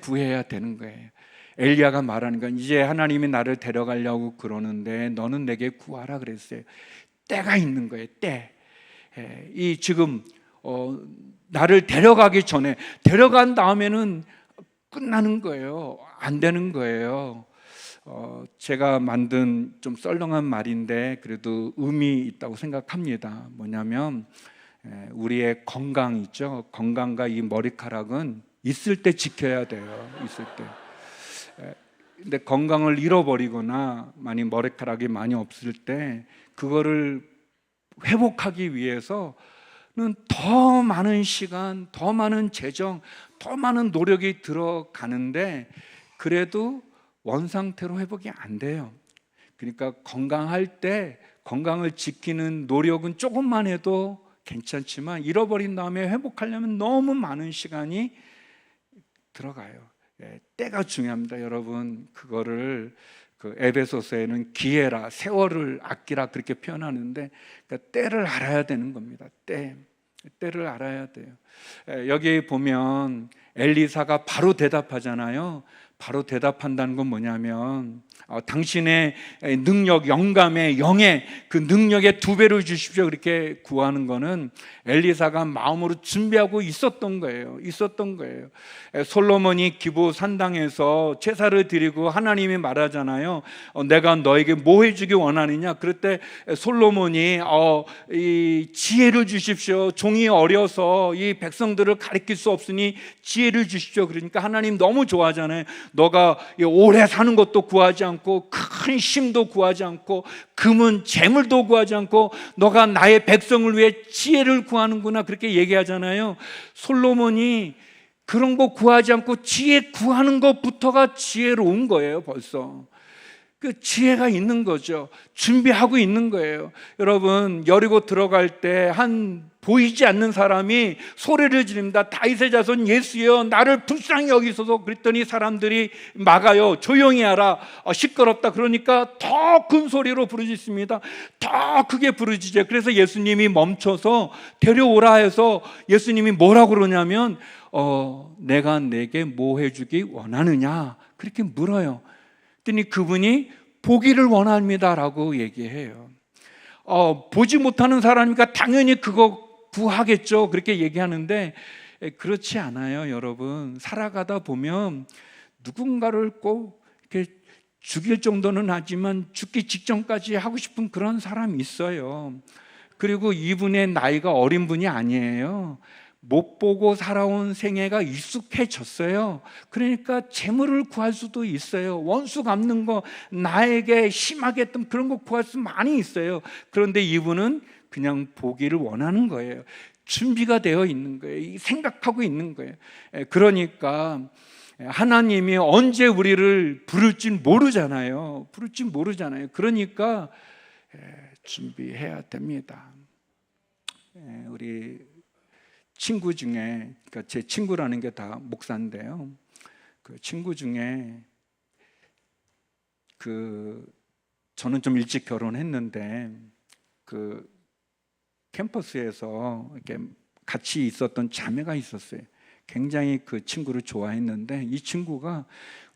구해야 되는 거예요. 엘리야가 말하는 건, 이제 하나님이 나를 데려가려고 그러는데 너는 내게 구하라 그랬어요. 때가 있는 거예요. 때. 이 지금 나를 데려가기 전에, 데려간 다음에는 끝나는 거예요. 안 되는 거예요. 제가 만든 좀 썰렁한 말인데 그래도 의미 있다고 생각합니다. 뭐냐면, 우리의 건강 있죠. 건강과 이 머리카락은 있을 때 지켜야 돼요. 있을 때. 근데 건강을 잃어버리거나 많이 머리카락이 많이 없을 때 그거를 회복하기 위해서는 더 많은 시간, 더 많은 재정, 더 많은 노력이 들어가는데 그래도 원상태로 회복이 안 돼요. 그러니까 건강할 때 건강을 지키는 노력은 조금만 해도 괜찮지만, 잃어버린 다음에 회복하려면 너무 많은 시간이 들어가요. 때가 중요합니다, 여러분. 그거를 그 에베소서에는 기회라, 세월을 아끼라, 그렇게 표현하는데, 그러니까 때를 알아야 되는 겁니다. 때를 알아야 돼요. 여기 보면 엘리사가 바로 대답하잖아요. 바로 대답한다는 건 뭐냐면 당신의 능력, 영감의 영의 그 능력의 2배로 주십시오 그렇게 구하는 거는 엘리사가 마음으로 준비하고 있었던 거예요. 솔로몬이 기브 산당에서 제사를 드리고 하나님이 말하잖아요. 내가 너에게 뭐 해주기 원하느냐? 그럴 때 솔로몬이 이 지혜를 주십시오. 종이 어려서 이 백성들을 가르칠 수 없으니 지혜를 주십시오. 그러니까 하나님 너무 좋아하잖아요. 너가 오래 사는 것도 구하지 않고 큰 힘도 구하지 않고 금은 재물도 구하지 않고 너가 나의 백성을 위해 지혜를 구하는구나 그렇게 얘기하잖아요. 솔로몬이 그런 거 구하지 않고 지혜 구하는 것부터가 지혜로운 거예요. 벌써 그 지혜가 있는 거죠. 준비하고 있는 거예요. 여러분 여리고 들어갈 때 한 보이지 않는 사람이 소리를 지릅니다. 다윗의 자손 예수여 나를 불쌍히 여기소서. 그랬더니 사람들이 막아요. 조용히 하라. 시끄럽다. 그러니까 더 큰 소리로 부르짖습니다. 더 크게 부르짖어요. 그래서 예수님이 멈춰서 데려오라 해서 예수님이 뭐라고 그러냐면 내가 내게 뭐 해주기 원하느냐 그렇게 물어요. 그랬더니 그분이 보기를 원합니다라고 얘기해요. 보지 못하는 사람이니까 당연히 그거 구하겠죠 그렇게 얘기하는데 그렇지 않아요. 여러분 살아가다 보면 누군가를 꼭 이렇게 죽일 정도는 하지만 죽기 직전까지 하고 싶은 그런 사람이 있어요. 그리고 이분의 나이가 어린 분이 아니에요. 못 보고 살아온 생애가 익숙해졌어요. 그러니까 재물을 구할 수도 있어요. 원수 갚는 거, 나에게 심하게 했던 그런 거 구할 수 많이 있어요. 그런데 이분은 그냥 보기를 원하는 거예요. 준비가 되어 있는 거예요. 생각하고 있는 거예요. 그러니까 하나님이 언제 우리를 부를지 모르잖아요. 그러니까 준비해야 됩니다. 우리 친구 중에, 그러니까 제 친구라는 게 다 목사인데요. 그 친구 중에 저는 좀 일찍 결혼했는데 그 캠퍼스에서 이렇게 같이 있었던 자매가 있었어요. 굉장히 그 친구를 좋아했는데 이 친구가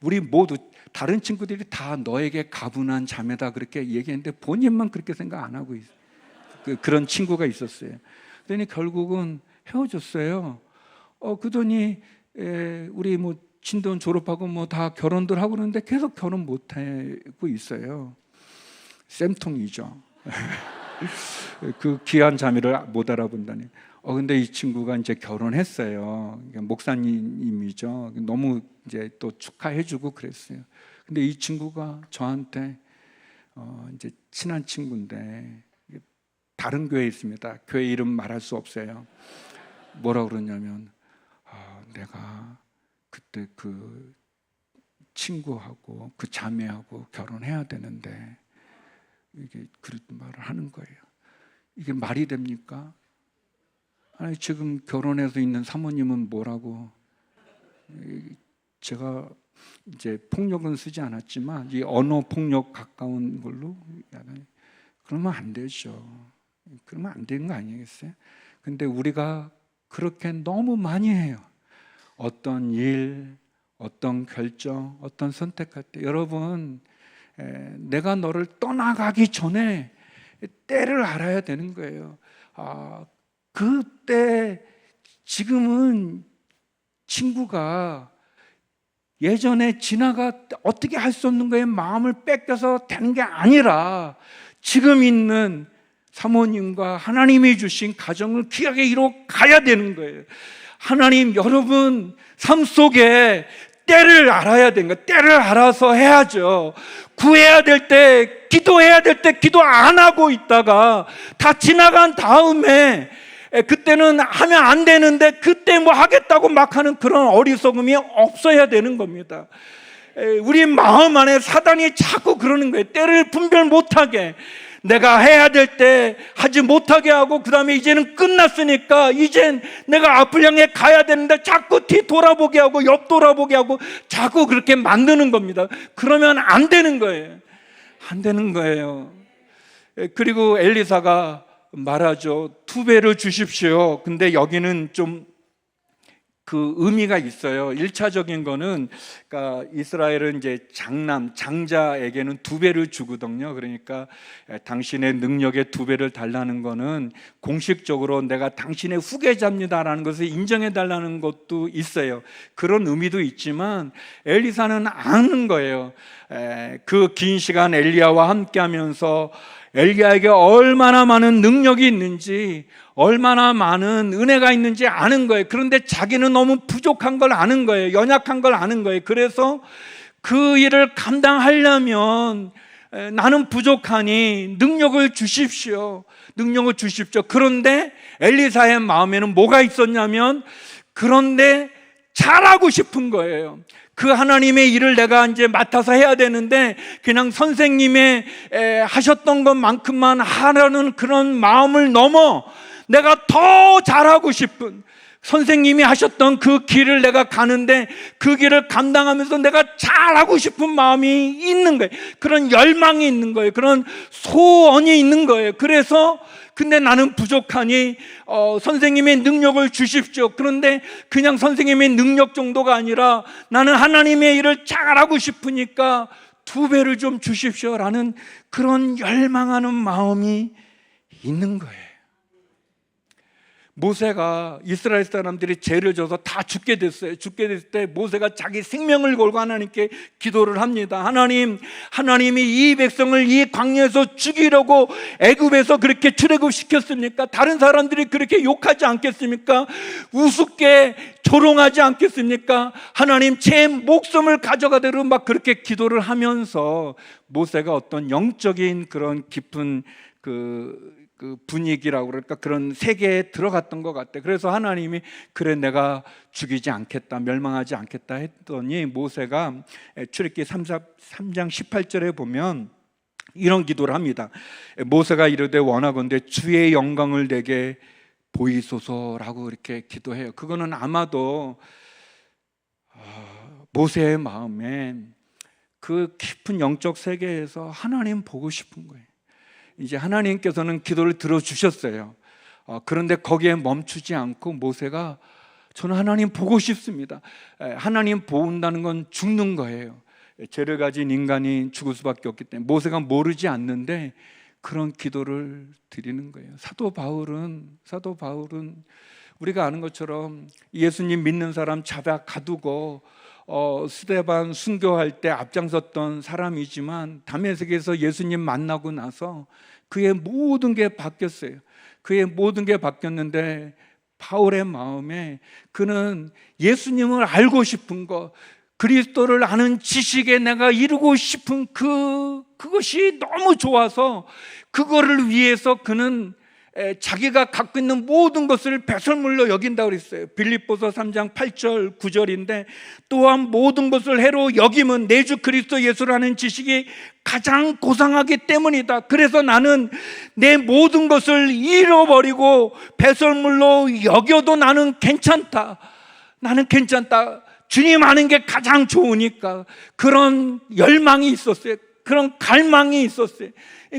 우리 모두 다른 친구들이 다 너에게 가분한 자매다 그렇게 얘기했는데 본인만 그렇게 생각 안 하고 있어요. 그런 친구가 있었어요. 그러니 결국은 헤어졌어요. 그러더니 우리 뭐 진도원 졸업하고 뭐 다 결혼들 하고 그러는데 계속 결혼 못 하고 있어요. 쌤통이죠. 그 귀한 자매를 못 알아본다니. 근데 이 친구가 이제 결혼했어요. 목사님이죠. 너무 이제 또 축하해주고 그랬어요. 근데 이 친구가 저한테 이제 친한 친구인데 다른 교회에 있습니다. 교회 이름 말할 수 없어요. 뭐라 그러냐면 내가 그때 그 친구하고 그 자매하고 결혼해야 되는데 이게 그런 말을 하는 거예요. 이게 말이 됩니까? 아니 지금 결혼해서 있는 사모님은 뭐라고? 제가 이제 폭력은 쓰지 않았지만 이 언어 폭력 가까운 걸로 그러면 안 되죠. 그러면 안 되는 거 아니겠어요? 근데 우리가 그렇게 너무 많이 해요. 어떤 일, 어떤 결정, 어떤 선택할 때 여러분 내가 너를 떠나가기 전에 때를 알아야 되는 거예요. 그때 지금은 친구가 예전에 지나가 어떻게 할 수 없는 거에 마음을 뺏겨서 되는 게 아니라 지금 있는 사모님과 하나님이 주신 가정을 귀하게 이루어 가야 되는 거예요. 하나님 여러분 삶 속에 때를 알아야 되는 거예요. 때를 알아서 해야죠. 구해야 될 때, 기도해야 될 때 기도 안 하고 있다가 다 지나간 다음에 그때는 하면 안 되는데 그때 뭐 하겠다고 막 하는 그런 어리석음이 없어야 되는 겁니다. 우리 마음 안에 사단이 자꾸 그러는 거예요. 때를 분별 못하게, 내가 해야 될 때 하지 못하게 하고 그 다음에 이제는 끝났으니까 이젠 내가 앞을 향해 가야 되는데 자꾸 뒤 돌아보게 하고 옆 돌아보게 하고 자꾸 그렇게 만드는 겁니다. 그러면 안 되는 거예요. 안 되는 거예요. 그리고 엘리사가 말하죠. 2배를 주십시오. 근데 여기는 좀 그 의미가 있어요. 1차적인 거는, 그러니까 이스라엘은 이제 장자에게는 2배를 주거든요. 그러니까 당신의 능력의 2배를 달라는 거는 공식적으로 내가 당신의 후계자입니다라는 것을 인정해 달라는 것도 있어요. 그런 의미도 있지만 엘리사는 아는 거예요. 그 긴 시간 엘리야와 함께 하면서 엘리야에게 얼마나 많은 능력이 있는지, 얼마나 많은 은혜가 있는지 아는 거예요. 그런데 자기는 너무 부족한 걸 아는 거예요. 연약한 걸 아는 거예요. 그래서 그 일을 감당하려면 나는 부족하니 능력을 주십시오. 능력을 주십시오. 그런데 엘리사의 마음에는 뭐가 있었냐면, 그런데 잘하고 싶은 거예요. 그 하나님의 일을 내가 이제 맡아서 해야 되는데 그냥 선생님의 하셨던 것만큼만 하라는 그런 마음을 넘어 내가 더 잘하고 싶은, 선생님이 하셨던 그 길을 내가 가는데 그 길을 감당하면서 내가 잘하고 싶은 마음이 있는 거예요. 그런 열망이 있는 거예요. 그런 소원이 있는 거예요. 그래서 근데 나는 부족하니 선생님의 능력을 주십시오. 그런데 그냥 선생님의 능력 정도가 아니라 나는 하나님의 일을 잘하고 싶으니까 2배를 좀 주십시오라는 그런 열망하는 마음이 있는 거예요. 모세가 이스라엘 사람들이 죄를 져서 다 죽게 됐어요. 죽게 됐을 때 모세가 자기 생명을 걸고 하나님께 기도를 합니다. 하나님이 이 백성을 이 광야에서 죽이려고 애굽에서 그렇게 출애굽시켰습니까? 다른 사람들이 그렇게 욕하지 않겠습니까? 우습게 조롱하지 않겠습니까? 하나님, 제 목숨을 가져가도록 막 그렇게 기도를 하면서 모세가 어떤 영적인 그런 깊은 그 분위기라고 그럴까, 그런 세계에 들어갔던 것 같아요. 그래서 하나님이 그래 내가 죽이지 않겠다, 멸망하지 않겠다 했더니 모세가 출애굽기 3장 18절에 보면 이런 기도를 합니다. 모세가 이르되 원하건대 주의 영광을 내게 보이소서라고 이렇게 기도해요. 그거는 아마도 모세의 마음에 그 깊은 영적 세계에서 하나님 보고 싶은 거예요. 이제 하나님께서는 기도를 들어주셨어요. 그런데 거기에 멈추지 않고 모세가 저는 하나님 보고 싶습니다. 하나님 본다는 건 죽는 거예요. 죄를 가진 인간이 죽을 수밖에 없기 때문에 모세가 모르지 않는데 그런 기도를 드리는 거예요. 사도 바울은 우리가 아는 것처럼 예수님 믿는 사람 잡아 가두고 스데반 순교할 때 앞장섰던 사람이지만 다메섹에서 예수님 만나고 나서 그의 모든 게 바뀌었어요. 그의 모든 게 바뀌었는데 바울의 마음에 그는 예수님을 알고 싶은 것, 그리스도를 아는 지식에 내가 이루고 싶은 그것이 너무 좋아서 그거를 위해서 그는 자기가 갖고 있는 모든 것을 배설물로 여긴다고 그랬어요. 빌립보서 3장 8절 9절인데 또한 모든 것을 해로 여김은 내 주 그리스도 예수라는 지식이 가장 고상하기 때문이다. 그래서 나는 내 모든 것을 잃어버리고 배설물로 여겨도 나는 괜찮다. 주님 아는 게 가장 좋으니까. 그런 열망이 있었어요. 그런 갈망이 있었어요.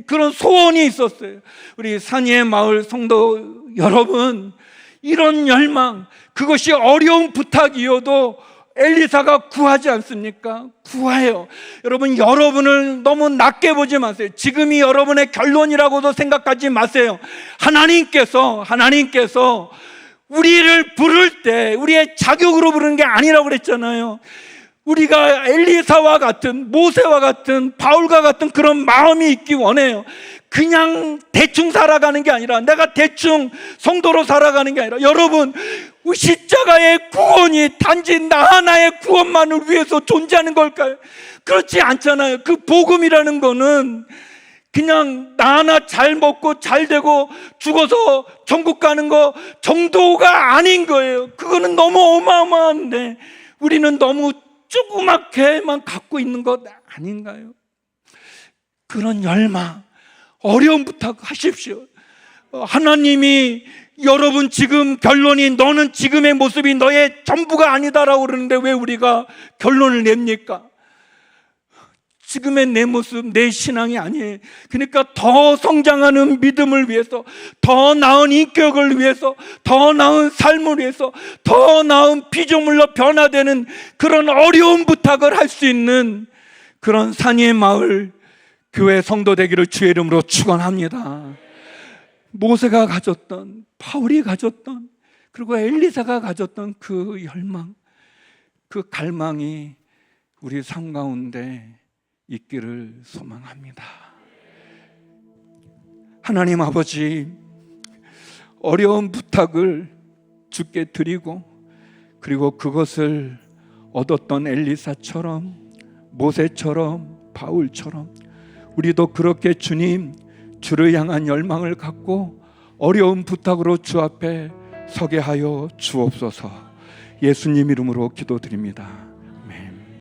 그런 소원이 있었어요. 우리 산이의 마을 성도 여러분, 이런 열망, 그것이 어려운 부탁이어도 엘리사가 구하지 않습니까? 구해요. 여러분을 너무 낮게 보지 마세요. 지금이 여러분의 결론이라고도 생각하지 마세요. 하나님께서 우리를 부를 때 우리의 자격으로 부르는 게 아니라고 그랬잖아요. 우리가 엘리사와 같은, 모세와 같은, 바울과 같은 그런 마음이 있기 원해요. 그냥 대충 살아가는 게 아니라, 내가 대충 성도로 살아가는 게 아니라, 여러분, 십자가의 구원이 단지 나 하나의 구원만을 위해서 존재하는 걸까요? 그렇지 않잖아요. 그 복음이라는 거는 그냥 나 하나 잘 먹고 잘 되고 죽어서 천국 가는 거 정도가 아닌 거예요. 그거는 너무 어마어마한데 우리는 너무 조그맣게만 갖고 있는 것 아닌가요? 그런 열망, 어려운 부탁 하십시오. 하나님이 여러분 지금 결론이 너는 지금의 모습이 너의 전부가 아니다라고 그러는데 왜 우리가 결론을 냅니까? 지금의 내 모습, 내 신앙이 아니에요. 그러니까 더 성장하는 믿음을 위해서, 더 나은 인격을 위해서, 더 나은 삶을 위해서, 더 나은 피조물로 변화되는 그런 어려운 부탁을 할 수 있는 그런 산이의 마을 교회 성도 되기를 주의 이름으로 축원합니다. 모세가 가졌던, 바울이 가졌던, 그리고 엘리사가 가졌던 그 열망, 그 갈망이 우리 삶 가운데 있기를 소망합니다. 하나님 아버지, 어려운 부탁을 주께 드리고, 그리고 그것을 얻었던 엘리사처럼, 모세처럼, 바울처럼 우리도 그렇게 주님, 주를 향한 열망을 갖고 어려운 부탁으로 주 앞에 서게 하여 주옵소서. 예수님 이름으로 기도드립니다.